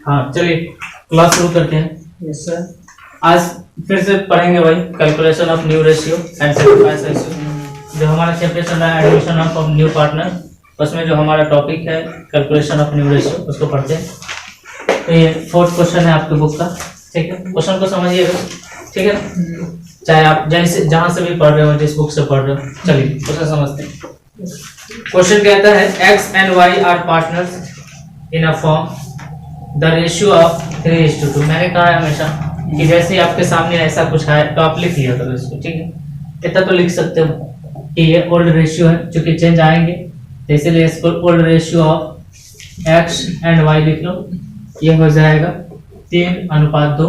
हाँ चलिए क्लास शुरू करते हैं। Yes sir. आज फिर से पढ़ेंगे भाई calculation of new ratio and sacrifice ratio. जो हमारा चैप्टर चल रहा है एडमिशन ऑफ न्यू पार्टनर, उसमें जो हमारा टॉपिक है कैलकुलेशन ऑफ न्यू रेशियो, उसको पढ़ते हैं। तो ये 4th क्वेश्चन है आपके बुक का, ठीक है। क्वेश्चन को समझिएगा, ठीक है ना, चाहे आप जहाँ से भी पढ़ रहे हो, जिस बुक से पढ़ रहे हो। चलिए क्वेश्चन समझते हैं। क्वेश्चन कहता है x and y are partners in a firm the ratio of 3:2। मैंने कहा है हमेशा कि जैसे ही आपके सामने ऐसा कुछ है तो आप लिख लिया करो इसको, ठीक है। इतना तो लिख सकते हो कि ये ओल्ड रेशियो है, चूंकि चेंज आएंगे तो इसीलिए इसको old ratio of x and y लिख लो। ये हो जाएगा 3:2।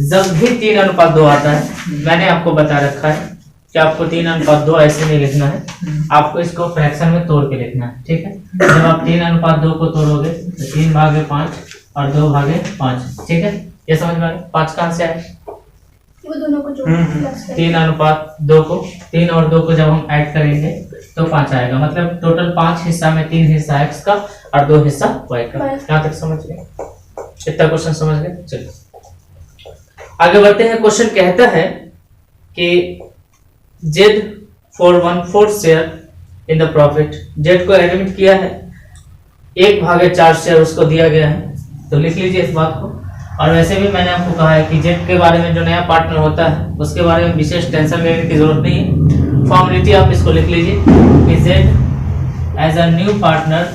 जब भी 3:2 आता है, मैंने आपको बता रखा है कि आपको 3:2 ऐसे नहीं लिखना है, आपको इसको फ्रैक्शन में तोड़ के लिखना है, ठीक है। जब आप 3:2 को तोड़ोगे तो 3/5 और 2/5, ठीक है। ये समझ में आ गया? 5 कहाँ से आए? वो दोनों को जोड़ 3:2 को 3 और 2 को जब हम ऐड करेंगे तो 5 आएगा। मतलब टोटल 5 हिस्सा में 3 हिस्सा x का और 2 हिस्सा y का। यहाँ तक समझ गए? इतना क्वेश्चन समझ गए? चलिए आगे बढ़ते हैं। क्वेश्चन कहता है कि Z for 1/4 share in the profit. Z को एडमिट किया है, 1/4 शेयर उसको दिया गया है, तो लिख लीजिए इस बात को। और वैसे भी मैंने आपको कहा है कि Z के बारे में जो नया पार्टनर होता है उसके बारे में विशेष टेंशन लेने की जरूरत नहीं है। फॉर्मेलिटी आप इसको लिख लीजिए कि Z as a new partner,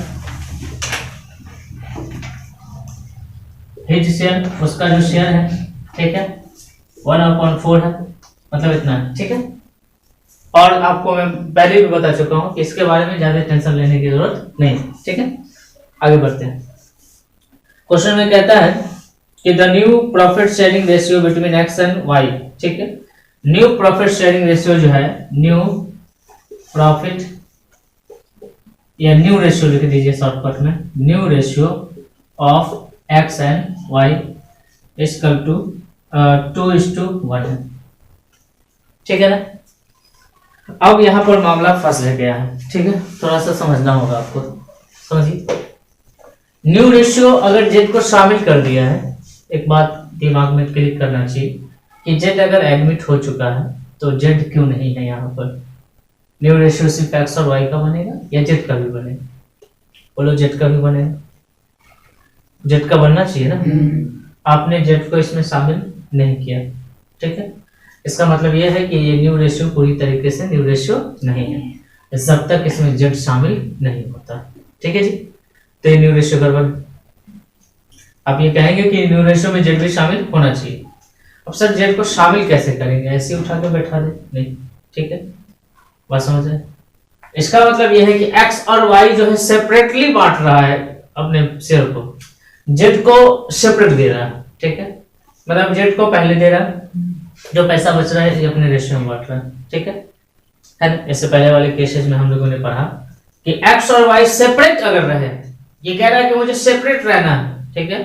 his share, उसका जो शेयर है, ठीक है, 1/4 है, मतलब इतना है, ठीक है। और आपको मैं पहले भी बता चुका हूं कि इसके बारे में ज्यादा टेंशन लेने की जरूरत नहीं, ठीक है। आगे बढ़ते हैं। क्वेश्चन में कहता है कि the new profit sharing ratio between x and y, ठीक है। न्यू प्रॉफिट शेयरिंग रेशियो जो है, न्यू प्रॉफिट या न्यू रेशियो लिख दीजिए शॉर्टकट में, new ratio of x and y equal to 2:1 है, ठीक है ना। अब यहाँ पर मामला फंस गया है, ठीक है। थोड़ा सा समझना होगा आपको, समझिए। न्यू रेशियो अगर जेड को शामिल कर दिया है, एक बात दिमाग में क्लिक करना चाहिए कि जेड अगर एडमिट हो चुका है तो जेड क्यों नहीं है यहाँ पर। न्यू रेशियो सिर्फ एक्स और वाई का बनेगा या जेड का भी बनेगा? बोलो, जेड का भी बनेगा। जेड का बनना चाहिए ना। आपने जेड को इसमें शामिल नहीं किया, ठीक है। इसका मतलब यह है कि ये न्यू रेशियो पूरी तरीके से न्यू रेशियो नहीं है जब तक इसमें जेड शामिल नहीं होता, ठीक है जी। तो ये न्यू रेशियो गड़बड़। आप ये कहेंगे कि न्यू रेशियो में जेड भी शामिल होना चाहिए। अब सर जेड को शामिल कैसे करेंगे? ऐसे उठा के बैठा दे? नहीं, ठीक है, बात समझ आए? इसका मतलब यह है कि एक्स और वाई जो है सेपरेटली बांट रहा है अपने शेयर को, जेड को सेपरेट दे रहा है, ठीक है। मतलब जेड को पहले दे रहा है, जो पैसा बच रहा है ये अपने रेशियो में बांट रहा है, ठीक है ना। इससे पहले वाले केसेस में हम लोगों ने पढ़ा कि एक्स और वाई सेपरेट अगर रहे, ये कह रहा है कि मुझे सेपरेट रहना है, ठीक है,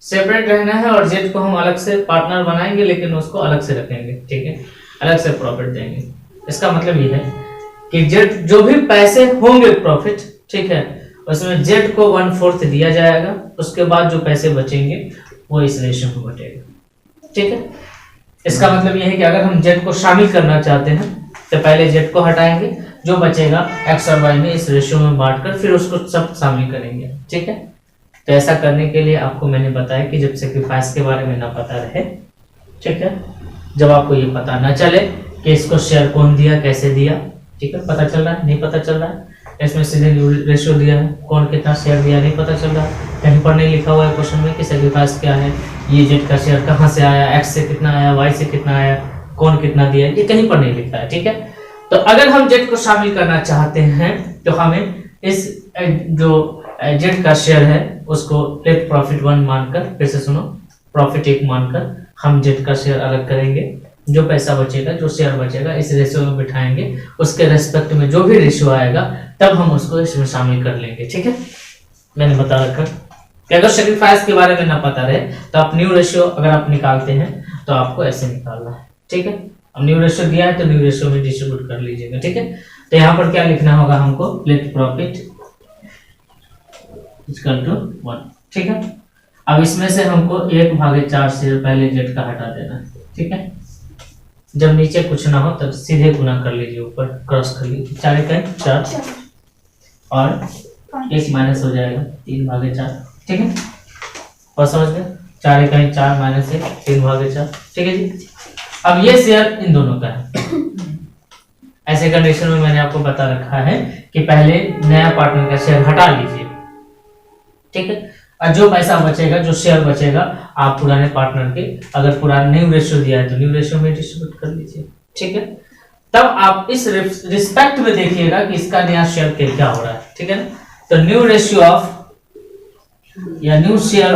सेपरेट रहना है, और जेड को हम अलग से पार्टनर बनाएंगे लेकिन उसको अलग से रखेंगे, ठीक है, अलग से प्रॉफिट देंगे। इसका मतलब ये है कि जेड जो भी पैसे होंगे प्रॉफिट, ठीक है, उसमें जेड को 1/4 दिया जाएगा, उसके बाद जो पैसे बचेंगे वो इस रेशियो में बटेगा, ठीक है। इसका मतलब यह है कि अगर हम जेड को शामिल करना चाहते हैं तो पहले जेड को हटाएंगे, जो बचेगा एक्स और वाई में इस रेशियो में बांटकर फिर उसको सब शामिल करेंगे, ठीक है। तो ऐसा करने के लिए आपको मैंने बताया कि जब सैक्रिफाइस के बारे में ना पता रहे, ठीक है, जब आपको ये पता ना चले कि इसको शेयर कौन दिया, कैसे दिया, ठीक है, पता चल रहा है नहीं पता चल रहा है, इसमें सीधे रेशियो दिया है, कौन कितना शेयर दिया नहीं पता चल रहा है, कहीं पर नहीं लिखा हुआ है क्वेश्चन में कि सैक्रिफाइस क्या है, ये जेड का शेयर कहाँ से आया, एक्स से कितना आया, वाई से कितना आया, कौन कितना दिया, ये कहीं पर नहीं लिखा है, ठीक है। तो अगर हम जेड को शामिल करना चाहते हैं तो हमें इस जो जेड का शेयर है उसको लेट प्रॉफिट 1 मानकर, फिर से सुनो, प्रॉफिट 1 मानकर हम जेड का शेयर अलग करेंगे, जो पैसा बचेगा, जो शेयर बचेगा इस रेशियो में बिठाएंगे, उसके रेस्पेक्ट में जो भी रेशियो आएगा तब हम उसको इसमें शामिल कर लेंगे, ठीक है। मैंने बता रखा कि अगर सैक्रिफाइस के बारे में ना पता रहे तो आप न्यू रेशियो अगर आप निकालते हैं तो आपको ऐसे निकालना है, ठीक है। अब न्यू रेशियो दिया है तो न्यू रेशियो में डिस्ट्रीब्यूट कर लीजिएगा, ठीक है। तो यहाँ पर क्या लिखना होगा हमको, लेट प्रॉफिट इक्वल टू 1, ठीक है। अब इसमें से हमको 1/4 शेयर पहले जेड का हटा देना है, ठीक है। जब नीचे कुछ ना हो तब सीधे गुना कर लीजिए, ऊपर क्रॉस कर लीजिए, 4 का 4 और 1 माइनस हो जाएगा 3/4, ठीक है। और समझ गए, 4 का 4 माइनस 1 3/4, ठीक है जी। अब ये शेयर इन दोनों का है। ऐसे कंडीशन में मैंने आपको बता रखा है कि पहले नया पार्टनर का शेयर हटा लीजिए, ठीक है। और जो पैसा बचेगा, जो शेयर बचेगा, आप पुराने पार्टनर के, अगर पुराना न्यू रेशियो दिया है तो न्यू रेशियो में डिस्ट्रीब्यूट कर लीजिए, ठीक है। तब आप इस रिस्पेक्ट में देखिएगा कि इसका नया शेयर क्या हो रहा है, ठीक है ना। तो न्यू रेशियो ऑफ या न्यू शेयर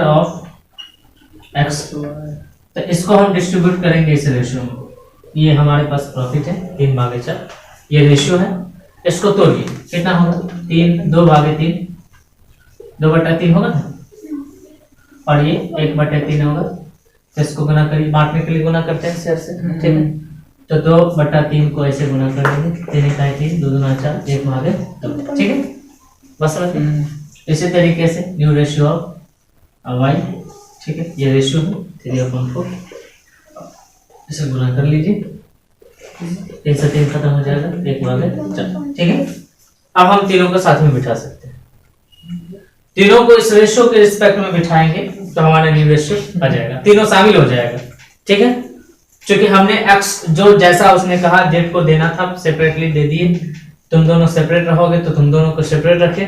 ऑफ एक्स, तो इसको हम डिस्ट्रीब्यूट करेंगे इस रेशियो में। ये हमारे पास प्रॉफिट है 3/4, ये रेशियो है। इसको तोड़िए, कितना होगा 3 2/3 2/3 होगा ना, और ये 1/3 होगा। तो इसको गुना करिए, बांटने के लिए गुना करते हैं शेयर से, ठीक है। तो 2/3 को ऐसे गुना कर देंगे, 3 का 3 2 दूना 4 1/2, ठीक है। बस इसी तरीके से न्यू रेशियो ऑफ वाई, ठीक है, ये रेशियो है 3/4, इसे गुना कर लीजिए, 3 से 3 खत्म हो जाएगा 1/4, ठीक है। अब हम तीनों को साथ में बिठा सकते हैं, तीनों को इस रेशियो के रिस्पेक्ट में बिठाएंगे तो हमारा न्यू रेशियो आ जाएगा, तीनों शामिल हो जाएगा, ठीक है। क्योंकि हमने x जो जैसा उसने कहा जेड को देना था सेपरेटली दे दिए, तुम दोनों सेपरेट रहोगे तो तुम दोनों को सेपरेट रखे,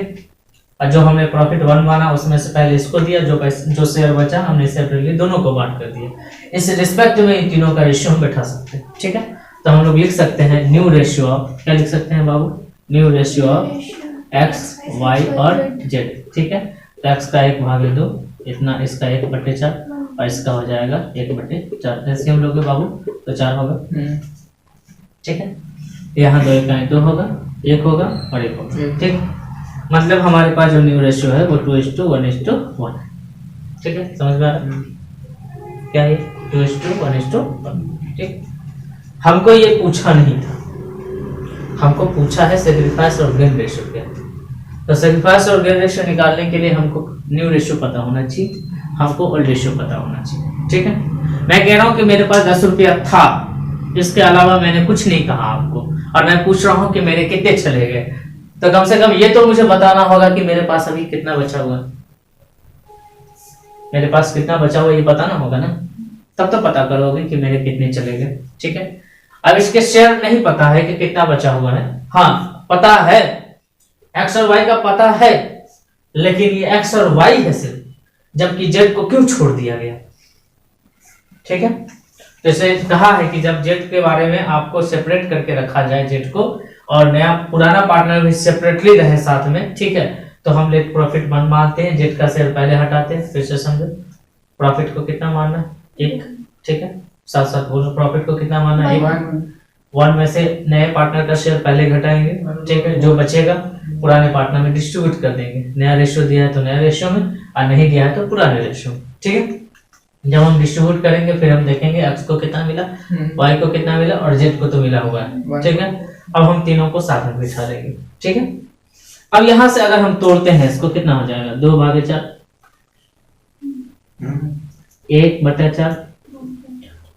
और जो हमने प्रॉफिट 1 माना उसमें से पहले इसको दिया, जो शेयर बचा हमने सेपरेटली दोनों को बांट कर दिया। इस रिस्पेक्ट में इन तीनों का रेशियो हम बैठा सकते हैं, ठीक है। तो हम लोग लिख सकते हैं न्यू रेशियो ऑफ, क्या लिख सकते हैं बाबू, new ratio of X Y और जेड, ठीक है। तो एक्स का 1/2 इतना, इसका 1/4 और इसका हो जाएगा 1/4, ऐसे हम लोग बाबू तो 4 होगा, ठीक है। यहाँ 2 का 2 होगा, 1 होगा और 1 होगा, ठीक। मतलब हमारे पास जो न्यू रेशियो है वो 2:1:1, ठीक है। समझ में आ रहा है क्या है 2:1:1, ठीक। हमको ये पूछा नहीं था, हमको पूछा है सेक्रीफाइस और गेन रेशियो क्या है। तो सेक्रीफाइस और गेन रेशियो निकालने के लिए हमको न्यू रेशियो पता होना चाहिए, हमको ओल्ड रेशियो पता होना चाहिए, ठीक है। मैं कह रहा हूँ कि मेरे पास 10 रुपया था, इसके अलावा मैंने कुछ नहीं कहा आपको, और मैं पूछ रहा हूँ कि मेरे कितने चले गए, तो कम से कम ये तो मुझे बताना होगा कि मेरे पास अभी कितना बचा हुआ है, मेरे पास कितना बचा हुआ ये बताना होगा ना, तब तो पता करोगे कि मेरे कितने चले गए, ठीक है। अब इसके शेयर नहीं पता है कि कितना बचा हुआ है, हाँ पता है एक्स और वाई का पता है, लेकिन ये एक्स और वाई है सिर्फ, जबकि जेड को क्यों छोड़ दिया गया, ठीक है। जैसे कहा है कि जब जेड के बारे में आपको सेपरेट करके रखा जाए जेड को, और नया पुराना पार्टनर भी सेपरेटली रहे साथ में, ठीक है, तो हम लेट प्रॉफिट मानते हैं, जेड का शेयर पहले हटाते हैं। फिर से समझो, प्रॉफिट को कितना मानना है 1, ठीक है, साथ साथ बोलो प्रॉफिट को कितना मानना है 1 में से नए पार्टनर का शेयर पहले घटाएंगे, ठीक है, जो बचेगा पुराने पार्टनर में डिस्ट्रीब्यूट कर देंगे। नया रेशियो दिया है तो नया रेशियो में, और नहीं दिया है तो पुराने रेशियो में, ठीक है। जब हम डिस्ट्रीब्यूट करेंगे फिर हम देखेंगे एक्स को कितना मिला, वाई को कितना मिला, और जेड को तो मिला हुआ है, ठीक है। अब हम तीनों को साथ में बिठा लेंगे, ठीक है। अब यहां से अगर हम तोड़ते हैं इसको कितना हो जाएगा 2/4, 1/4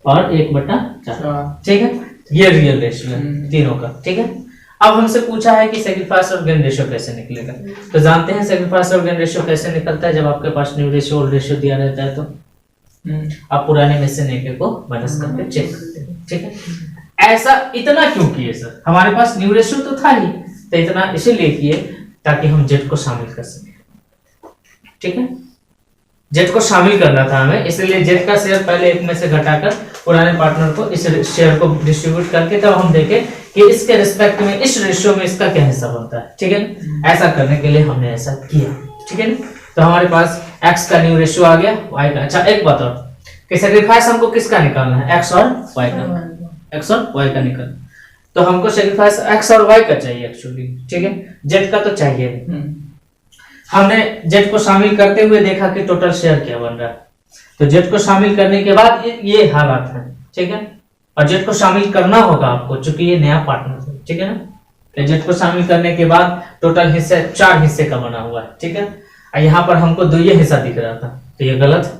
और 1/4, ठीक है। ये रियल रेशियो है तीनों का, ठीक है। अब हमसे पूछा है कि सेक्रीफाइस और गेन रेशियो कैसे निकलेगा, तो जानते हैं सेक्रीफाइस और गेन रेशियो कैसे निकलता है। जब आपके पास न्यू रेशियो ओल्ड रेशियो दिया रहता है तो आप पुराने में से नेके को माइनस करके चेक करते हैं, ठीक है। ऐसा इतना क्यों किए सर, हमारे पास न्यू रेशियो तो था ही, तो इतना इसीलिए किए ताकि हम जेड को शामिल कर सकें, ठीक है। जेड को शामिल करना था हमें, इसलिए जेड का शेयर पहले 1 में से घटाकर पुराने पार्टनर को इस शेयर को डिस्ट्रीब्यूट करके तब हम देखें कि इसके रिस्पेक्ट में इस रेशियो में इसका क्या हिस्सा बनता है, ठीक है। ऐसा करने के लिए हमने ऐसा किया, ठीक है। तो हमारे पास x का न्यू रेशियो आ गया, y का। अच्छा एक बात और कि सेक्रीफाइस हमको किसका निकालना है, x और y का, x और y का निकालना, तो हमको सेक्रीफाइस x और y का चाहिए एक्चुअली, ठीक है। z का तो चाहिए नहीं। हमने z को शामिल करते हुए देखा कि टोटल शेयर क्या बन रहा है, तो z को शामिल करने के बाद ये हालात है, ठीक है। और z को शामिल करना होगा आपको, चूंकि ये नया पार्टनर है, ठीक है ना। जेड को शामिल करने के बाद टोटल हिस्सा 4 हिस्से का बना हुआ है, ठीक है। और यहाँ पर हमको 2 ये हिस्सा दिख रहा था, तो ये गलत है।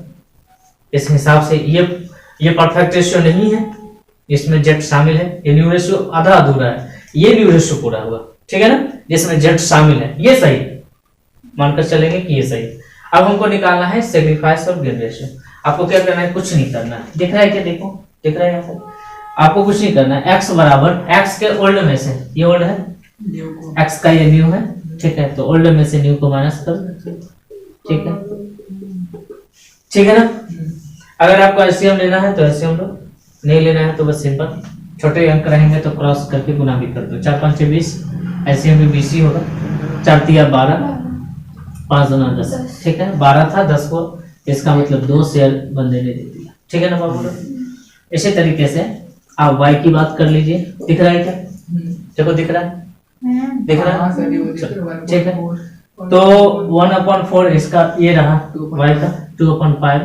इस हिसाब से ये परफेक्ट रेशियो नहीं है, इसमें जेड शामिल है। ये न्यू रेशियो आधा अधूरा है, ये न्यू रेशियो पूरा हुआ, ठीक है ना, जिसमें जेड शामिल है, ये सही है। मानकर चलेंगे कि ये सही है। अब हमको निकालना है सेक्रीफाइस और गेन रेशियो। आपको क्या करना है, कुछ नहीं करना है। दिख रहा है क्या, देखो दिख रहा है यहाँ पर। आपको कुछ नहीं करना है। x बराबर x के ओल्ड में से, ये ओल्ड है, x का ये न्यू है, ठीक है, तो ओल्ड में से न्यू को माइनस कर, ठीक है, ठीक है ना। अगर आपको एलसीएम लेना है तो एलसीएम लो, नहीं लेना है तो बस सिंपल छोटे अंक रहेंगे तो क्रॉस करके गुना भी कर दो। 4 5 6 20, एलसीएम भी 20 ही होगा। 4 3 12, 5 2 10, ठीक है। 12 था, 10 को, इसका मतलब 2 शेयर बंदे ने दे दिया, ठीक है ना बाबू। इसी तरीके से आप y की बात कर लीजिए। दिख रहा है क्या, देखो दिख रहा है, दिख रहा है, ठीक है। तो 1/4 इसका ये रहा y का, 2/5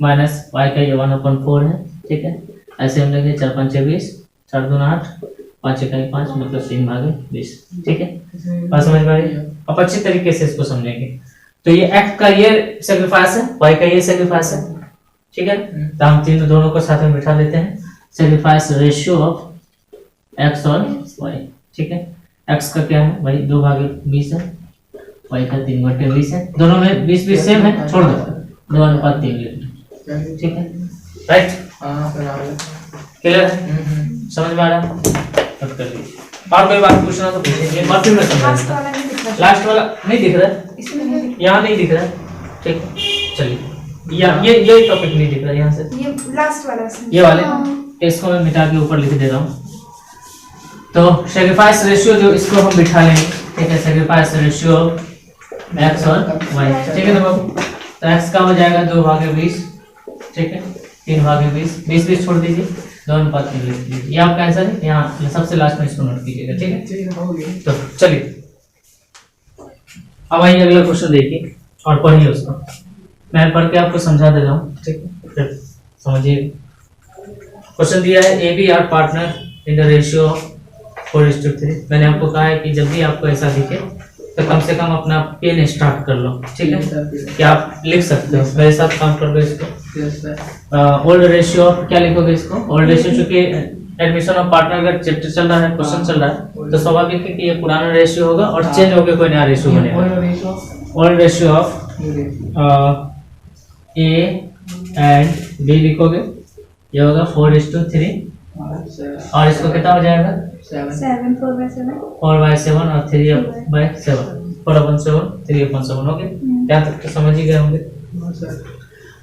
माइनस y का ये 1/4 है, ठीक है। ऐसे हम लेंगे 4 5 6 20, 4 2 8, 5 1 5, मतलब 3/20, ठीक है। बात समझ में आ रही है। अब अच्छी तरीके से इसको समझेंगे। तो ये x का ये सेक्रीफाइस है, y का ये सेक्रीफाइस है, ठीक है। तो हम तीनों दोनों को साथ में बिठा देते हैं। सेक्रीफाइस रेशियो ऑफ x और y, ठीक है। x का क्या है भाई, 2/20 है, y का 3/20 है। दोनों में 20 20 सेम है, छोड़ दो, 2:3 ले लो, ठीक है, राइट। क्लियर है, समझ में आ रहा है। अब कर लीजिए। और कोई बात पूछना तो पूछिए, बात में समझा। लास्ट वाला नहीं दिख रहा है, यहाँ नहीं दिख रहा है, ठीक है। चलिए, या ये टॉपिक नहीं दिख रहा है यहाँ से, ये लास्ट वाला ये वाले, इसको मैं मिटा के ऊपर लिख दे रहा हूँ। तो सेक्रीफाइस रेशियो जो इसको हम बिठा लेंगे, ठीक है। सेक्रीफाइस रेशियो x और y, ठीक है ना बाबू। तो x का हो जाएगा 2/20, ठीक है, 3/20, 20 20 छोड़ दीजिए, 2:3 लिख दीजिए। ये आपका आंसर है, यहाँ सबसे लास्ट में इसको नोट कीजिएगा, ठीक है। तो चलिए अब आइए अगला क्वेश्चन देखिए और पढ़िए उसको। मैं पढ़ के आपको समझा दे रहा हूँ, ठीक है, फिर समझिए। क्वेश्चन दिया है A B are partner in the ratio 4:3। मैंने आपको कहा है कि जब भी आपको ऐसा दिखे तो कम से कम अपना पेन स्टार्ट कर लो, ठीक है, कि आप लिख सकते हो। मेरे साथ काम कर लो इसको। ओल्ड रेशियो, क्या लिखोगे इसको, ओल्ड रेशियो, चूंकि एडमिशन ऑफ पार्टनर का चैप्टर चल रहा है, क्वेश्चन चल रहा है, तो स्वाभाविक है कि ये पुराना रेशियो होगा और चेंज होकर कोई नया रेशियो बनेगा। Old ratio of A and B लिखोगे, ये होगा 4:3, और इसको कितना हो जाएगा 7 4/7 4/7 और 3/7, 4/7 3/7 हो गए। यहाँ तक तो समझ ही गए होंगे।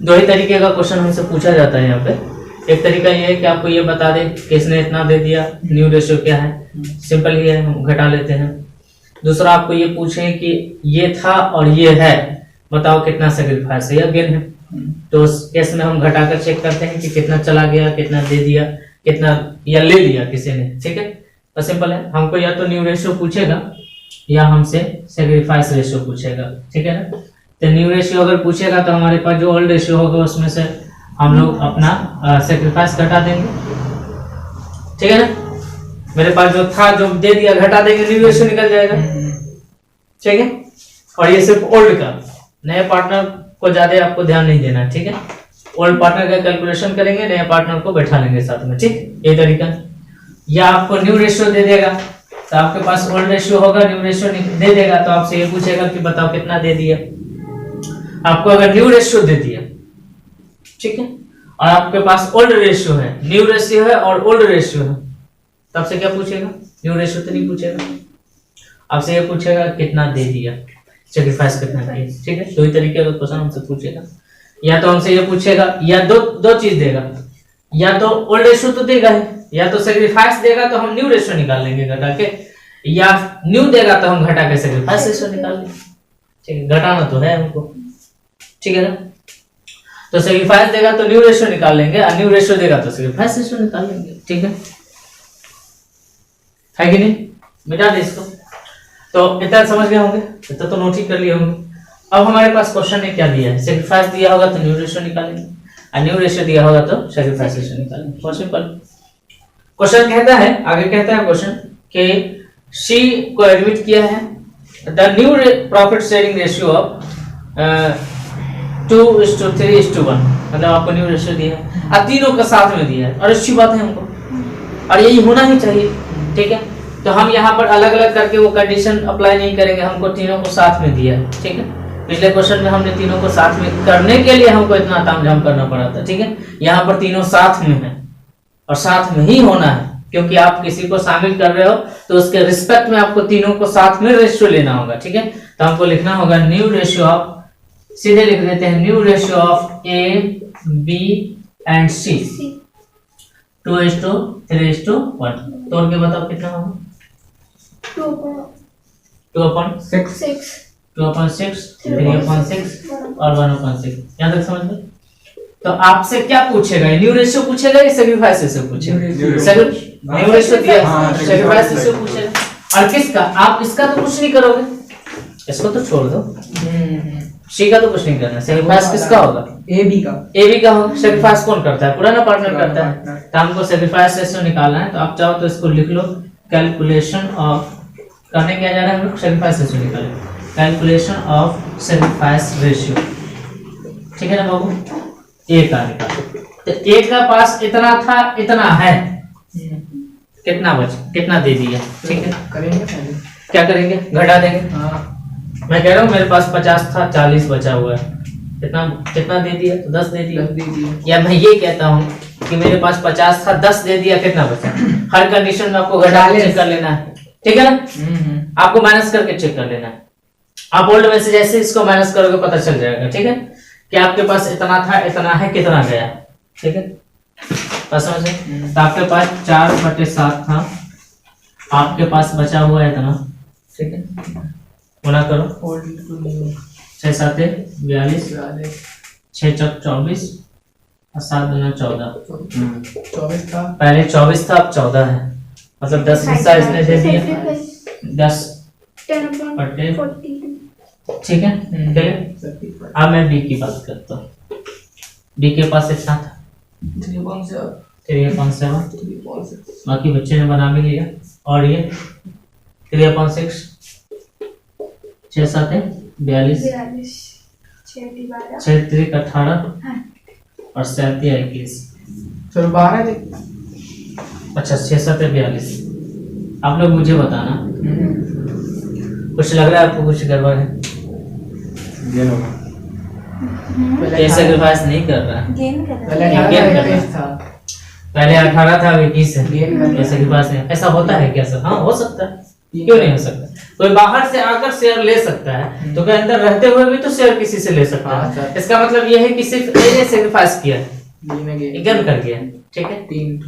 दो ही तरीके का क्वेश्चन हमसे पूछा जाता है यहाँ पे। एक तरीका ये है कि आपको ये बता दे कि इसने इतना दे दिया, न्यू रेशियो क्या है, सिंपल ही है, हम घटा लेते हैं। दूसरा आपको ये पूछे कि ये था और ये है, बताओ कितना सेक्रीफाइस है या गेन है। तो उस केस में हम घटाकर चेक करते हैं कि कितना चला गया, कितना दे दिया, कितना या ले लिया किसी ने, ठीक है। तो सिंपल है, हमको या तो न्यू रेशियो पूछेगा या हमसे सेक्रीफाइस रेशियो पूछेगा, ठीक है ना। तो न्यू रेशियो अगर पूछेगा तो हमारे पास जो ओल्ड रेशियो होगा उसमें से हम लोग अपना सेक्रीफाइस घटा देंगे, ठीक है ना। मेरे पास जो था जो दे दिया घटा देंगे, न्यू रेशियो निकल जाएगा, ठीक है। और ये सिर्फ ओल्ड का, नए पार्टनर को ज्यादा आपको ध्यान नहीं देना, ठीक है। ओल्ड पार्टनर का कैलकुलेशन करेंगे, नए पार्टनर को बैठा लेंगे साथ में, ठीक, ये तरीका। या आपको न्यू रेशियो दे देगा तो आपके पास ओल्ड रेशियो होगा, न्यू रेशियो दे देगा तो आपसे ये पूछेगा कि बताओ कितना दे दिया। आपको अगर न्यू रेशियो दे दिया, ठीक है, और आपके पास ओल्ड रेशियो है, न्यू रेशियो है और ओल्ड रेशियो है, तो आपसे क्या पूछेगा, न्यू रेशियो तो नहीं पूछेगा, आपसे ये पूछेगा कितना दे दिया, सेक्रीफाइस कितना दिया, ठीक है। दो ही तरीके का क्वेश्चन हमसे पूछेगा। या तो हमसे ये पूछेगा, या दो चीज देगा, या तो ओल्ड रेशियो तो देगा है, या तो सेक्रीफाइस देगा तो हम न्यू रेशियो निकाल लेंगे घटा के, या न्यू देगा तो हम घटा के सेक्रीफाइस रेशियो निकाल लेंगे, ठीक है। घटाना तो है हमको, ठीक है ना। तो सेक्रीफाइस देगा तो न्यू रेशियो निकाल लेंगे, और न्यू रेशियो देगा तो सेक्रीफाइस रेशियो निकाल लेंगे, ठीक है कि नहीं। मिटा दे इसको। तो इतना समझ गए होंगे, इतना तो नोट ही कर लिए होंगे। अब हमारे पास क्वेश्चन ने क्या दिया है, सेक्रीफाइस दिया होगा तो न्यू रेशियो निकालेंगे, और न्यू रेशियो दिया होगा तो सेक्रीफाइस रेशियो निकालेंगे, बहुत सिंपल। क्वेश्चन कहता है, आगे कहता है क्वेश्चन कि सी को एडमिट किया है। The new profit sharing ratio of 2:3:1, मतलब आपको न्यू रेशियो दिया है, अब तीनों का साथ में दिया है और अच्छी बात है हमको, और यही होना ही चाहिए। ठीक है, तो हम यहाँ पर अलग अलग करके वो कंडीशन अप्लाई नहीं करेंगे, हमको तीनों को साथ में दिया है। ठीक है, पिछले क्वेश्चन में हमने तीनों को साथ में करने के लिए हमको इतना तामझाम करना पड़ा था। ठीक है, यहाँ पर तीनों साथ में है और साथ में ही होना है, क्योंकि आप किसी को शामिल कर रहे हो तो उसके रिस्पेक्ट में आपको तीनों को साथ में रेशियो लेना होगा। ठीक है, तो हमको लिखना होगा न्यू रेशियो ऑफ, सीधे लिख देते हैं, new ratio of A B and C 2:3:1। तोड़ के बताओ कितना होगा? 2/6, 3/6 और 1/6। यहाँ तक समझ में? तो आपसे क्या पूछेगा? न्यू रेशियो पूछेगा या सैक्रिफाइस से पूछेगा? न्यू रेशियो दिया, सैक्रिफाइस से पूछेगा। और किसका? आप इसका तो कुछ नहीं करोगे, इसको तो छोड़ दो, सी का तो कुछ नहीं करना। सैक्रिफाइस किसका होगा? ए बी का होगा। सैक्रिफाइस कौन करता है? पुराना पार्टनर करता है। तो हमको सैक्रिफाइस रेशियो निकालना है, तो आप चाहो तो इसको लिख लो, कैलकुलेशन ऑफ, करने क्या जा रहा है हम लोग? सैक्रिफाइस रेशियो निकालें, कैलकुलेशन ऑफ सैक्रिफाइस रेशियो। ठीक है ना बाबू? ए का निकालो, तो ए का पास इतना था, इतना है, कितना कितना दे दिया? ठीक है, करेंगे पहले क्या करेंगे? घटा देंगे। मैं कह रहा हूँ मेरे पास 50 था, 40 बचा हुआ है, कितना कितना दे दिया? तो 10 दे दिया। या मैं ये कहता हूँ कि मेरे पास 50 था, 10 दे दिया, कितना बचा? हर कंडीशन में आपको घटा के चेक कर लेना है। ठीक है ना, आपको माइनस करके चेक कर लेना है। आप ओल्ड में से जैसे इसको माइनस करोगे पता चल जाएगा। ठीक है, कि आपके पास इतना था, इतना है, कितना गया। ठीक है, बस समझे? तो आपके पास 4/7 था, आपके पास बचा हुआ है इतना। ठीक है, गुना करो, 6 7 42, 6 चौक 24 और 7 दूना 14। 24 था, पहले 24 था, अब 14 है, मतलब 10 हिस्सा इसने दे दिया, 10 बटे 42। ठीक है। अब मैं बी की बात करता हूँ। बी के पास इतना था 3/7, बाकी बच्चे ने बना भी लिया, और ये 3/6, 6 7 42, 6 3 18 और 7 21। चलो 12 अच्छा, 6 7 42। आप लोग मुझे बताना, कुछ लग रहा है आपको कुछ गड़बड़ है? ये सैक्रिफाइस नहीं कर रहा है, गेन कर रहा पहले है। 18 था, पहले 18 था, अब 21 है। गेन कर ये सैक्रिफाइस नहीं। ऐसा होता है क्या सर? हाँ, हो सकता है, क्यों नहीं हो सकता? कोई बाहर से आकर शेयर ले सकता है, तो कोई अंदर रहते हुए भी तो शेयर किसी से ले सकता है। इसका मतलब ये है कि सिर्फ ए ने सैक्रिफाइस किया है, गेन कर गया। ठीक है, 3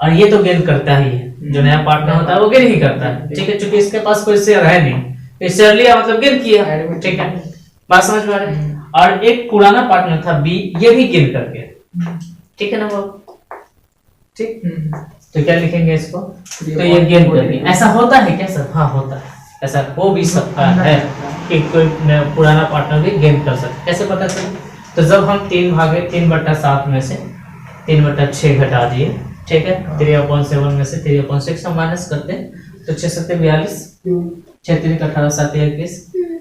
और ये तो गेन करता ही है, जो नया पार्टनर होता है वो गेन ही करता है। ठीक है, चूंकि इसके पास कोई शेयर है नहीं, तो शेयर लिया मतलब गेन किया। ठीक है, बात समझ में आ रही है? और एक पुराना पार्टनर था बी, ये भी गेन कर गया। ठीक है ना बाबू? ठीक, तो क्या लिखेंगे इसको? तो ये गेन कर गया। ऐसा होता है क्या सर? हाँ, होता है, ऐसा हो भी सकता है कि कोई पुराना पार्टनर भी गेन कर सकता है। कैसे पता चले? तो जब हम 3/7 में से 3/6 घटा दिए, ठीक है, 3/7 में से 3/6 हम माइनस करते हैं, तो 6 7 42, 6 3 18 7 21।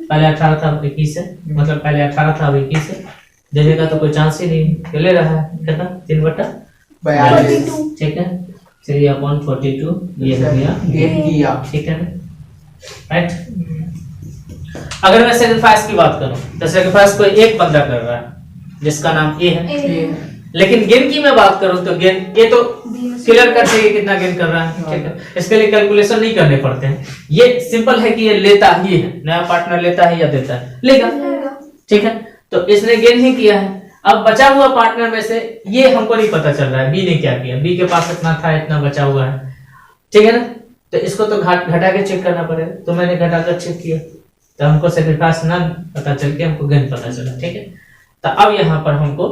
पहले 18 था, अब 21 है, मतलब पहले 18 था, अब 21 है। देने का तो कोई चांस ही नहीं, तो ले रहा है कितना? 3/42। ठीक है, 3/42 ये हो गया गेन किया। ठीक है, राइट। अगर मैं सैक्रिफाइस की बात करूं, तो सैक्रिफाइस कोई एक बंदा कर रहा है जिसका नाम ए है, लेकिन गेन की मैं बात करूं तो गेन ये तो क्लियर कर चाहिए कितना गेन कर रहा है। ठीक है, इसके लिए कैलकुलेशन नहीं करने पड़ते हैं, ये सिंपल है कि ये लेता ही है, नया पार्टनर लेता है या देता है, लेगा। ठीक है, तो इसने गेन ही किया है। अब बचा हुआ पार्टनर में से ये हमको नहीं पता चल रहा है बी ने क्या किया, बी के पास इतना था, इतना बचा हुआ है। ठीक है ना, तो इसको तो घटा के चेक करना पड़ेगा, तो मैंने घटा कर चेक किया, तो हमको सैक्रिफाइस ना पता चल के हमको गेन पता चला। ठीक है, तो अब यहाँ पर हमको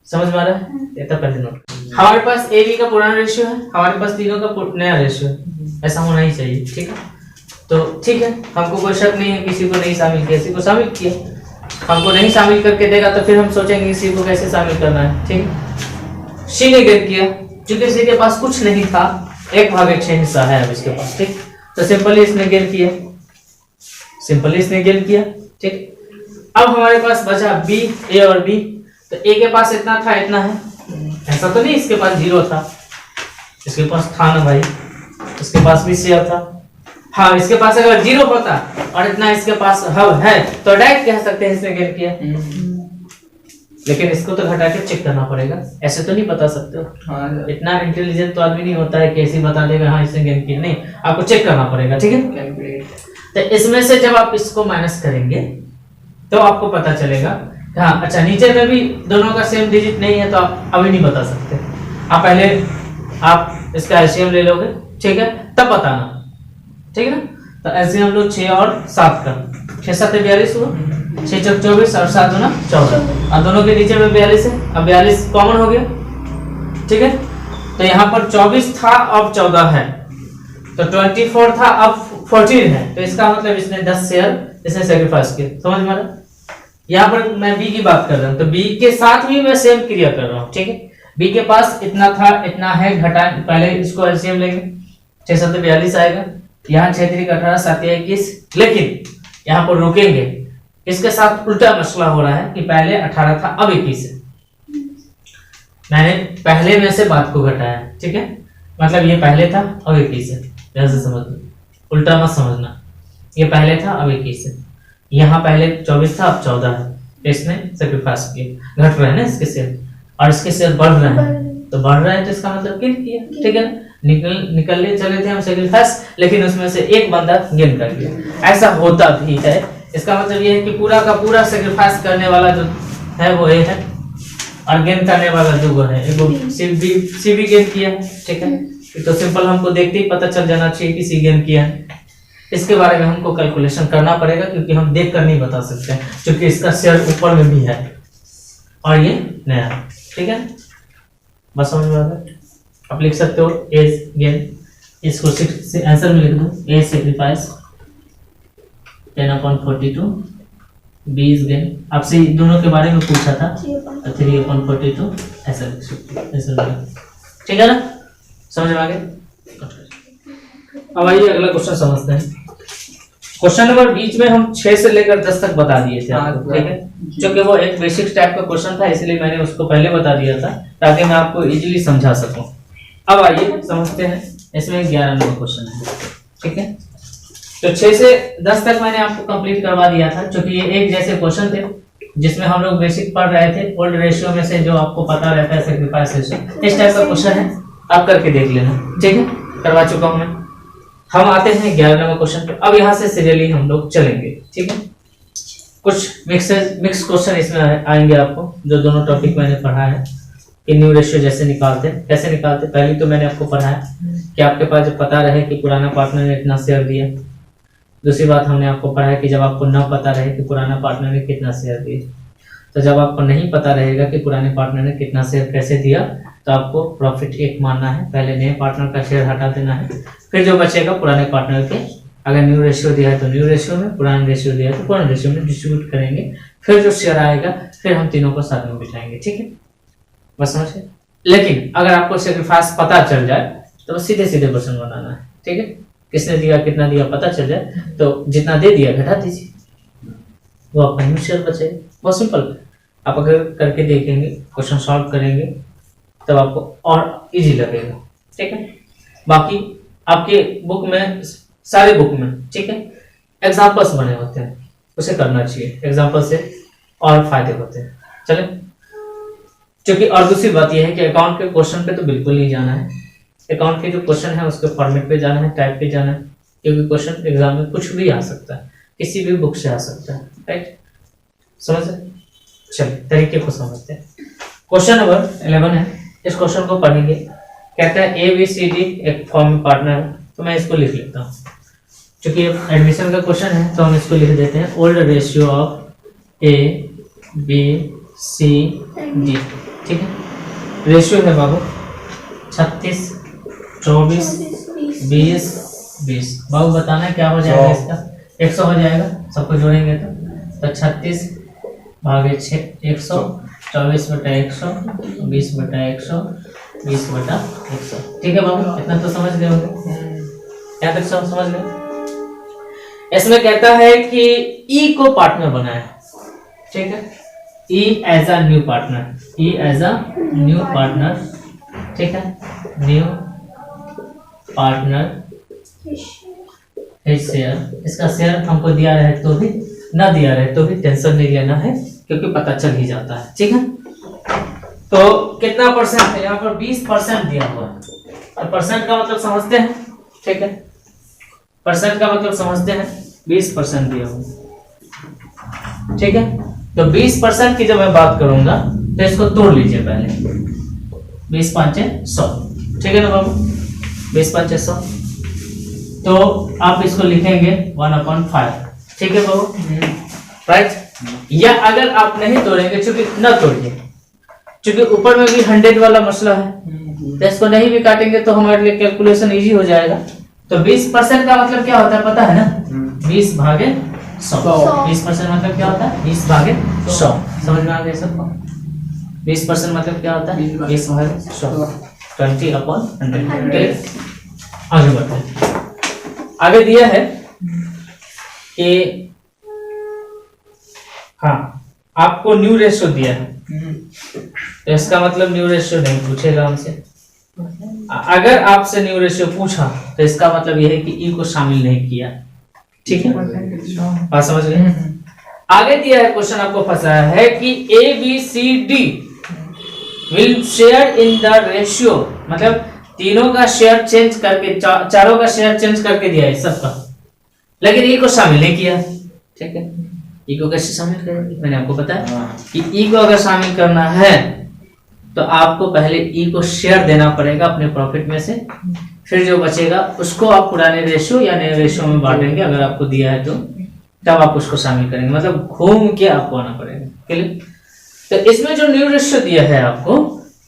समझ में आ रहा है? ये तो पहले नोट, हमारे पास ए बी का पुराना रेशियो है, हमारे पास तीनों का नया रेशियो है, ऐसा होना ही चाहिए। ठीक है, तो ठीक है, हमको कोई शक नहीं है, किसी को नहीं शामिल किया, किसी को शामिल किया, हमको नहीं शामिल करके देगा तो फिर हम सोचेंगे इसी को कैसे शामिल करना है। ठीक है, सी ने गेन किया, क्योंकि सी के पास कुछ नहीं था, 1/6 हिस्सा है अब इसके पास। ठीक, तो सिंपली इसने गेन किया, सिंपली इसने गेन किया। ठीक, अब हमारे पास बचा बी, ए और बी। तो ए के पास इतना था, इतना है, ऐसा तो नहीं इसके पास 0 था, इसके पास था ना भाई, इसके पास भी शेयर था। हाँ, इसके पास अगर 0 होता और इतना इसके पास हब है तो डायरेक्ट कह सकते हैं इसने गेन किया। लेकिन इसको तो घटा के चेक करना पड़ेगा, ऐसे तो नहीं बता सकते हो। हाँ इतना इंटेलिजेंट तो आदमी नहीं होता है कि ऐसे ही बता देगा हाँ इसने गेन किया, नहीं, आपको चेक करना पड़ेगा। ठीक है, कैलकुलेट। तो इसमें से जब आप इसको माइनस करेंगे तो आपको पता चलेगा। हाँ अच्छा, नीचे में भी दोनों का सेम डिजिट नहीं है तो आप अभी नहीं बता सकते, आप पहले आप इसका एलसीएम ले लोगे, ठीक है, तब बताना। ठीक है ना, तो एलसीएम हम लोग 6 और 7 का, 6 7 42 हुआ, 6 चौक 24 और 7 दूना 14, और दोनों के नीचे में 42 है, अब 42 कॉमन हो गया। ठीक है, तो यहाँ पर 24 था अब 14 है, तो 24 था अब 14 है, तो इसका मतलब इसने 10 शेयर इसने सेक्रीफाइस किया। समझ में आ रहा? यहाँ पर मैं बी की बात कर रहा हूँ, तो बी के साथ भी मैं सेम क्रिया कर रहा हूँ। ठीक है, बी के पास इतना था, इतना है, घटा, पहले इसको एलसीएम लेंगे, 6 7 42 आएगा, यहाँ 6 3 18 7 21, लेकिन यहाँ पर रुकेंगे, इसके साथ उल्टा मसला हो रहा है कि पहले 18 था अब 21 है, मैंने पहले में से बात को घटाया। ठीक है, मतलब ये पहले था अब 21 है, ध्यान से समझ लो, उल्टा मत समझना, ये पहले था अब 21 है, यहाँ पहले 24 था अब 14 है, इसने सेक्रीफाइस किया, घट रहा है ना इसके शेयर, और इसके शेयर बढ़ रहे हैं, तो बढ़ रहा है तो इसका मतलब गेन किया। ठीक है, निकलने चले थे हम सेक्रीफाइस, लेकिन उसमें से एक बंदा गेन कर गया, ऐसा होता भी है। इसका मतलब ये है कि पूरा का पूरा सेक्रीफाइस करने वाला जो है वो ए है, और गेन करने वाला जो वो है वो सी भी गेन किया। ठीक है, तो सिंपल हमको देखते ही पता चल जाना चाहिए कि सी गेन किया है। इसके बारे में हमको कैलकुलेशन करना पड़ेगा, क्योंकि हम देख कर नहीं बता सकते हैं, क्योंकि इसका शेयर ऊपर में भी है और ये नया है। ठीक है, बस समझ में आ गया? आप लिख सकते हो ए गेन, इसको आंसर में लिख दो, A sacrifice 10/42, B is gain. आपसे दोनों के बारे में पूछा था, 3/42 ऐसा लिख सकते हो, ऐसा लिख। ठीक है ना, समझ में आ गया? अब आइए अगला क्वेश्चन समझते हैं। क्वेश्चन नंबर बीच में हम 6 से लेकर 10 तक बता दिए थे आपको, ठीक है, जो कि वो एक बेसिक टाइप का क्वेश्चन था, इसलिए मैंने उसको पहले बता दिया था ताकि मैं आपको इजीली समझा सकूं। अब आइए समझते हैं, इसमें 11 नंबर क्वेश्चन है। ठीक है, तो 6 से 10 तक मैंने आपको कंप्लीट करवा दिया था, क्योंकि ये एक जैसे क्वेश्चन थे जिसमें हम लोग बेसिक पढ़ रहे थे, ओल्ड रेशियो में से जो आपको पता रहता है सेक्रीफाइस रेशियो, इस टाइप का क्वेश्चन है, आप करके देख लेना। ठीक है, करवा चुका हूं मैं। हम आते हैं 11 नंबर क्वेश्चन पे। अब यहाँ से सीरियली हम लोग चलेंगे। ठीक है, कुछ मिक्स क्वेश्चन इसमें आएंगे आपको, जो दोनों टॉपिक मैंने पढ़ा है कि न्यू रेशियो जैसे निकालते, कैसे निकालते। पहले तो मैंने आपको पढ़ाया कि आपके पास जब पता रहे कि पुराना पार्टनर ने इतना शेयर दिया। दूसरी बात हमने आपको पढ़ा है कि जब आपको न पता रहे कि पुराना पार्टनर ने कितना शेयर दिया, तो जब आपको नहीं पता रहेगा कि पुराने पार्टनर ने कितना शेयर कैसे दिया, तो आपको प्रॉफिट 1 मानना है, पहले नए पार्टनर का शेयर हटा देना है, फिर जो बचेगा पुराने पार्टनर के, अगर न्यू रेशियो दिया है तो न्यू रेशियो में, पुराना रेशियो दिया है तो पुराने रेशियो में डिस्ट्रीब्यूट करेंगे, फिर जो शेयर आएगा फिर हम तीनों को साथ में बिठाएंगे। ठीक है, बस समझे। लेकिन अगर आपको सेक्रीफाइस पता चल जाए तो बस सीधे सीधे क्वेश्चन बनाना है। ठीक है, किसने दिया कितना दिया पता चल जाए तो जितना दे दिया घटा दीजिए, वो आपका न्यू शेयर बचेगा। बहुत सिंपल। आप अगर करके देखेंगे, क्वेश्चन सॉल्व करेंगे, तब आपको और इजी लगेगा। ठीक है, बाकी आपके बुक में, सारे बुक में, ठीक है, एग्जांपल्स बने होते हैं, उसे करना चाहिए, एग्जांपल से और फायदे होते हैं। चले, क्योंकि और दूसरी बात यह है कि अकाउंट के क्वेश्चन पे तो बिल्कुल नहीं जाना है, अकाउंट के जो क्वेश्चन है उसके फॉर्मेट पे जाना है, टाइप पे जाना है, क्योंकि क्वेश्चन एग्जाम में कुछ भी आ सकता है, किसी भी बुक से आ सकता है। राइट, समझ। चलिए तरीके को समझते हैं। क्वेश्चन नंबर 11 है, इस क्वेश्चन को पढ़ेंगे। कहता है ए बी सी डी एक फॉर्म में पार्टनर है, तो मैं इसको लिख लेता हूँ, क्योंकि एडमिशन का क्वेश्चन है तो हम इसको लिख देते हैं, old ratio of A B C D. ठीक है, रेशियो है बाबू 36 24 20 20। बाबू बताना है क्या हो जाएगा इसका, 100 हो जाएगा, सबको जोड़ेंगे तो 36 भागे 6 100, 24/100, 20/100, 20/100। ठीक है बाबू, इतना तो समझ गए होंगे। यहाँ तक सब समझ गए। इसमें कहता है कि ई को पार्टनर बनाए, ठीक है, E as a new partner, E as a new partner, ठीक है, न्यू पार्टनर शेयर। इसका शेयर हमको दिया रहे तो भी, ना दिया रहे तो भी टेंशन नहीं लेना है, क्योंकि पता चल ही जाता है, ठीक है। तो कितना परसेंट है यहाँ पर? 20% दिया हुआ है, और परसेंट का मतलब समझते हैं, ठीक है, परसेंट का मतलब समझते हैं, 20% दिया हुआ, ठीक है। तो 20% की जब मैं बात करूंगा तो इसको तोड़ लीजिए पहले, 20 5 100, ठीक है ना बाबू, 20 5 100, तो आप इसको लिखेंगे 1/5, ठीक है बाबू, राइट। या अगर आप नहीं तोड़ेंगे, चूंकि ना तोड़िए, चूंकि ऊपर में भी 100 वाला मसला है, तो इसको नहीं भी काटेंगे तो हमारे लिए कैलकुलेशन इजी हो जाएगा। तो 20% का मतलब क्या होता है पता है ना? 20 भागे 100। 20% मतलब क्या होता है? 20 भागे 100। समझ में आ गया सबको? 20% मतलब क्या होता है? 20 भागे 100, 20/100। आगे बढ़ते हैं। आगे दिया है कि हाँ, आपको न्यू रेशियो दिया है, तो इसका मतलब न्यू रेशियो नहीं पूछेगा हमसे। अगर आपसे न्यू रेशियो पूछा तो इसका मतलब यह है कि ई को शामिल नहीं किया, ठीक है, बात समझ गए। आगे दिया है क्वेश्चन, आपको फंसाया है कि A B C D will share in the ratio, मतलब तीनों का शेयर चेंज करके, चारों का शेयर चेंज करके दिया है सबका, लेकिन ई को शामिल नहीं किया, ठीक है। ई को कैसे शामिल करेंगे? मैंने आपको बताया कि ई को अगर शामिल करना है तो आपको पहले ई को शेयर देना पड़ेगा अपने प्रॉफिट में से, फिर जो बचेगा उसको आप पुराने रेशियो या नए रेशियो में बांटेंगे, अगर आपको दिया है तो, तब आप उसको शामिल करेंगे, मतलब घूम के आपको आना पड़ेगा, क्लियर। तो इसमें जो न्यू रेशियो दिया है आपको,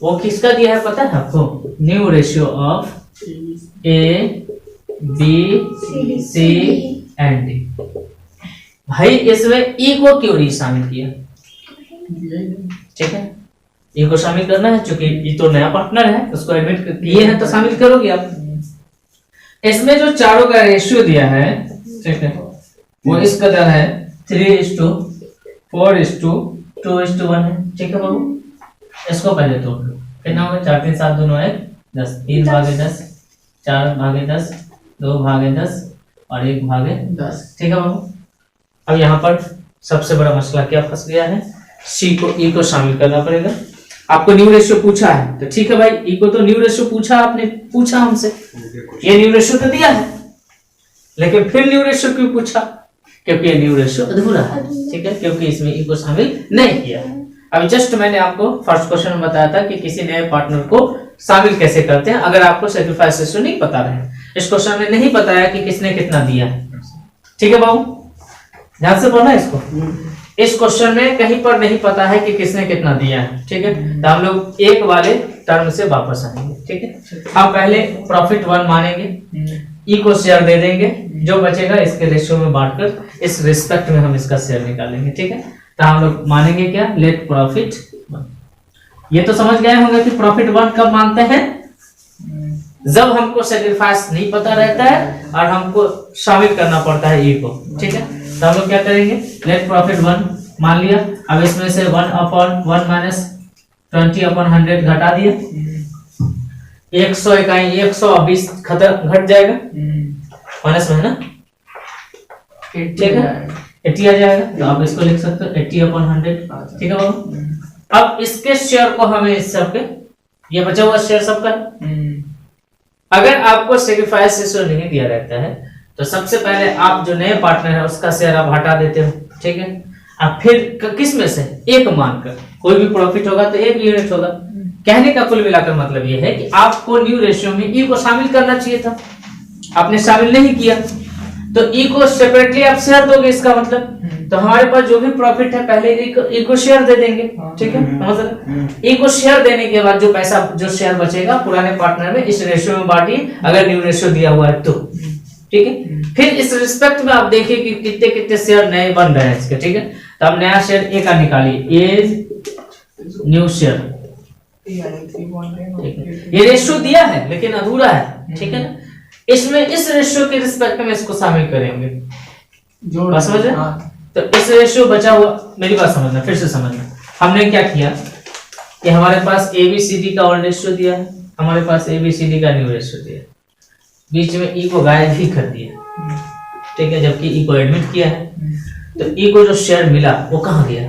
वो किसका दिया है पता है आपको? New ratio of A B C and D. भाई इसमें ई को क्यों नहीं शामिल किया? ठीक है, ई को शामिल करना है, क्योंकि ई तो नया पार्टनर है, उसको एडमिट किए हैं तो शामिल करोगे आप। इसमें जो चारों का रेशियो दिया है, ठीक है, वो इस कदर है 3:4:2:1 है, ठीक है बाबू। इसको पहले तोड़ लो, कितना होगा? 4 3 7 2 1 10, 3 भागे 10, 4 भागे 10, 2 भागे 10 और 1 भागे 10, ठीक है बाबू। अब यहाँ पर सबसे बड़ा मसला क्या फंस गया है? सी को ई को शामिल करना पड़ेगा। आपको न्यू रेशियो पूछा है तो ठीक है भाई, ई को तो न्यू रेशियो पूछा, आपने पूछा हमसे, ये न्यू रेशियो तो दिया है, लेकिन फिर न्यू रेशियो क्यों पूछा? क्योंकि ये न्यू रेशियो अधूरा है, ठीक है, क्योंकि इसमें ई को शामिल नहीं किया है। अभी जस्ट मैंने आपको फर्स्ट क्वेश्चन में बताया था कि किसी नए पार्टनर को शामिल कैसे करते हैं, अगर आपको सैक्रिफाइस रेशियो नहीं पता रहे। इस क्वेश्चन में नहीं बताया कि किसने कितना दिया है, ठीक है बाबू, ध्यान से पढ़ना इसको। इस क्वेश्चन में कहीं पर नहीं पता है कि किसने कितना दिया है, ठीक है, तो हम लोग एक वाले टर्म से वापस आएंगे, ठीक है। हम पहले प्रॉफिट 1 मानेंगे, ई को शेयर दे देंगे, जो बचेगा इसके रेशियो में बांटकर इस रिस्पेक्ट में हम इसका शेयर निकालेंगे, ठीक है। तो हम लोग मानेंगे क्या? Let profit 1। ये तो समझ गए होंगे कि प्रॉफिट 1 कब मानते हैं? जब हमको सैक्रिफाइस नहीं पता रहता है और हमको शामिल करना पड़ता है ई को, ठीक है। तो हम लोग क्या करेंगे? लेट प्रॉफिट 1 मान लिया। अब इसमें से 1/1 माइनस 20/100 घटा दिया, 100 इकाई 120 घट जाएगा, माइनस में है ना, ठीक है, 80 आ जाएगा। तो आप इसको लिख सकते हो 80/100, ठीक है बाबू। अब इसके शेयर को हमें इस सबके, ये बचा हुआ शेयर सबका है। अगर आपको सैक्रिफाइस रेशियो नहीं दिया रहता है तो सबसे पहले आप जो नए पार्टनर है उसका शेयर आप हटा देते हो, ठीक है। अब फिर किस में से? एक मानकर, कोई भी प्रॉफिट होगा तो 1 यूनिट होगा। कहने का कुल मिलाकर मतलब यह है कि आपको न्यू रेशियो में ई को शामिल करना चाहिए था, आपने शामिल नहीं किया, तो ई को सेपरेटली आप शेयर दोगे, इसका मतलब तो हमारे पास जो भी प्रॉफिट है पहले ई को शेयर दे देंगे, ठीक है, मतलब ई को शेयर देने के बाद जो पैसा, जो शेयर बचेगा पुराने पार्टनर में इस रेशियो में बांटिए, अगर न्यू रेशियो दिया हुआ है तो, ठीक है। फिर इस रिस्पेक्ट में आप देखिए कि कितने कितने शेयर नए बन रहे हैं इसके, ठीक है। तो अब नया शेयर ए का निकालिए, ए न्यू शेयर, ये रेशियो दिया है लेकिन अधूरा है, ठीक है ना। इसमें इस रेशियो के रिस्पेक्ट में इसको शामिल करेंगे। जोड़ बात समझ रहे? हाँ, तो इस रेशियो बचा हुआ, मेरी बात समझना, फिर से समझना। हमने क्या किया कि हमारे पास ABCD का ओल्ड रेशियो दिया है, हमारे पास ABCD का न्यू रेशियो दिया है, बीच में E को गायब ही कर दिया, ठीक है, जबकि E को एडमिट किया है। तो E को जो शेयर मिला वो कहाँ गया,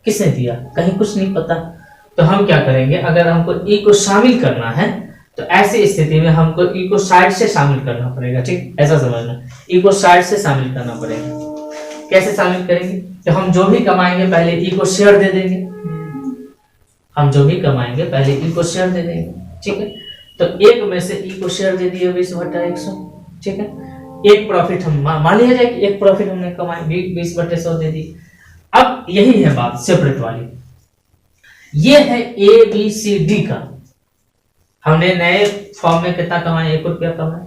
किसने दिया, कहीं कुछ नहीं पता। तो हम क्या करेंगे, अगर हमको E को शामिल करना है तो ऐसी स्थिति में हमको E को साइड से शामिल करना पड़ेगा, ठीक, ऐसा समझना, E को साइड से शामिल करना पड़ेगा। कैसे शामिल करेंगे, तो हम जो भी कमाएंगे पहले E को शेयर दे देंगे, हम जो भी कमाएंगे पहले E को शेयर दे देंगे, ठीक है। तो एक में से E को शेयर दे दिए 20/100, ठीक है। एक प्रॉफिट हम मान लिया जाए कि एक प्रॉफिट हमने कमाए 20/100 दे दी। अब यही है बात सेपरेट वाली, ये है ABCD का। हमने नए फॉर्म में कितना कमाया, 1 रुपया कमाया,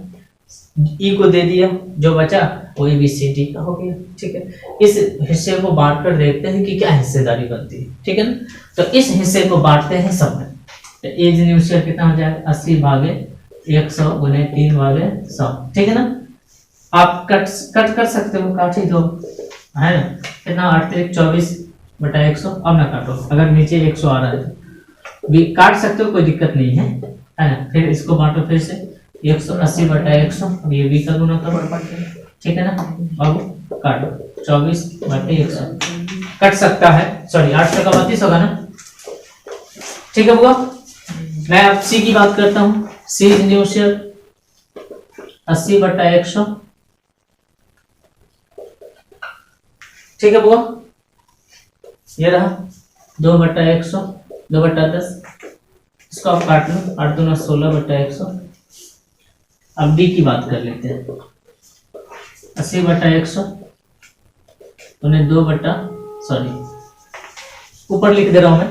E को दे दिया, जो बचा वो ABCD का हो गया, ठीक है। इस हिस्से को बांट कर देखते हैं कि क्या हिस्सेदारी बनती है, ठीक है ना। तो इस हिस्से को बांटते हैं सब में, तो एज न्यू शेयर कितना हो जाएगा, 80/100 गुने 3/100, ठीक है ना। आप कट कर सकते हो, काट ही दो, है ना, कितना 8 × 24/100। अब ना काटो, अगर नीचे 100 आ रहा है तो भी काट सकते हो, कोई दिक्कत नहीं है ना। फिर इसको बांटो फिर से 180/100, अब ये भी का गुना करो, ठीक है ना। अब काटो 24/100, कट सकता है, सॉरी 8 का 32 होगा ना, ठीक है बुआ। मैं अब C की बात करता हूँ, C न्यू शेयर 80/100, ठीक है बुआ। ये रहा 2/100, 2/10, इसको आप काट लो, 8 दूना 16/100। अब D की बात कर लेते हैं, 80/100 उन्हें 2 बटा, सॉरी ऊपर लिख दे रहा हूं मैं,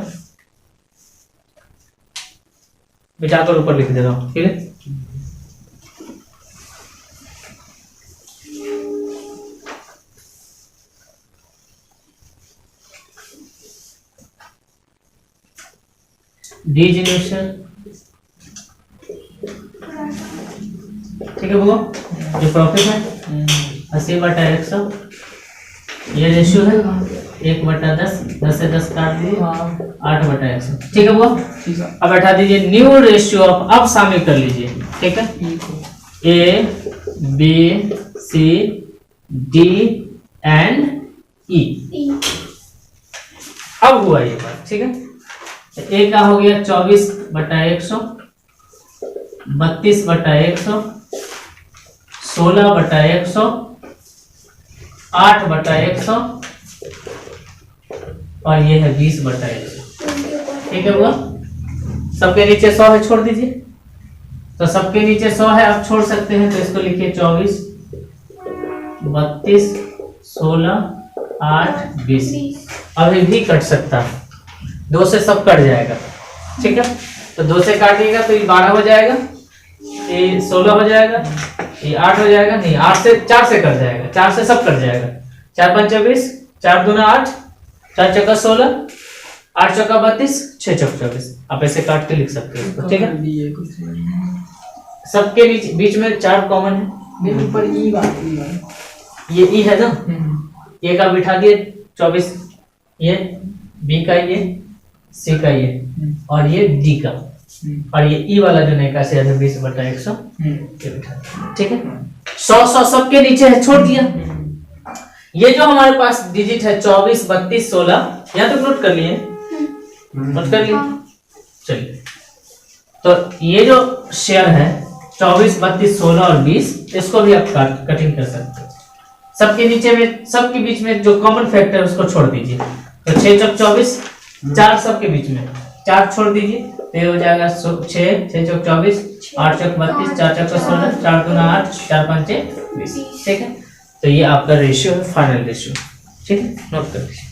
बिठाकर ऊपर लिख दे रहा हूं, ठीक है। डी जनरेशन, ठीक है वो जो प्रॉफिट है 80/100, ये रेशियो है 1/10, 10 से 10 काट दिए 8/100, ठीक है वो। अब बैठा दीजिए न्यू रेशियो ऑफ, अब शामिल कर लीजिए, ठीक है, ABCD एंड E। अब हुआ ये बात, ठीक है। A का हो गया 24/100, 32/100, 16/100, 8/100 और ये है 20/100, ठीक है बुआ। सबके नीचे 100 है, छोड़ दीजिए, तो सबके नीचे 100 है, आप छोड़ सकते हैं, तो इसको लिखिए 24, 32, 16, 8, 20। अभी भी कट सकता है, 2 से सब कट जाएगा, ठीक है। तो 2 से काटिएगा तो ये 12 हो जाएगा, ये 16 हो जाएगा, ये 8 हो जाएगा, नहीं 8 से 4 से कट जाएगा, 4 से सब कट जाएगा, 4 5 24, 4 दूना 8, 4 चौका 16, 8 चौका 32, 6 चौक 24। आप ऐसे काट के लिख सकते हो इसको, ठीक है। सबके नीचे बीच में 4 कॉमन है, ऊपर ई बात ये ई है ना, ए का बिठा दिए 24, ये बी का, ये सी का, ये और ये डी का, और ये ई वाला जो नया शेयर है 20/100 ये बिठा दिया, ठीक है। 100 सबके नीचे है, छोड़ दिया। ये जो हमारे पास डिजिट है 24, 32, 16, यहाँ तक नोट कर लिए, नोट कर लिए, चलिए। तो ये जो शेयर है 24, 32, 16 और 20, इसको भी आप कटिंग कर सकते हो। सबके नीचे में, सबके बीच में जो कॉमन फैक्टर है उसको छोड़ दीजिए, तो 6 चौक 24, 4 सबके बीच में 4 छोड़ दीजिए, तो ये हो जाएगा 6 चौक 24, 8 चौक 32, 4 चौक 16, 4 दूना 8, 4 5 20, ठीक है। तो ये आपका रेशियो है, फाइनल रेशियो, ठीक है, नोट कर लीजिए।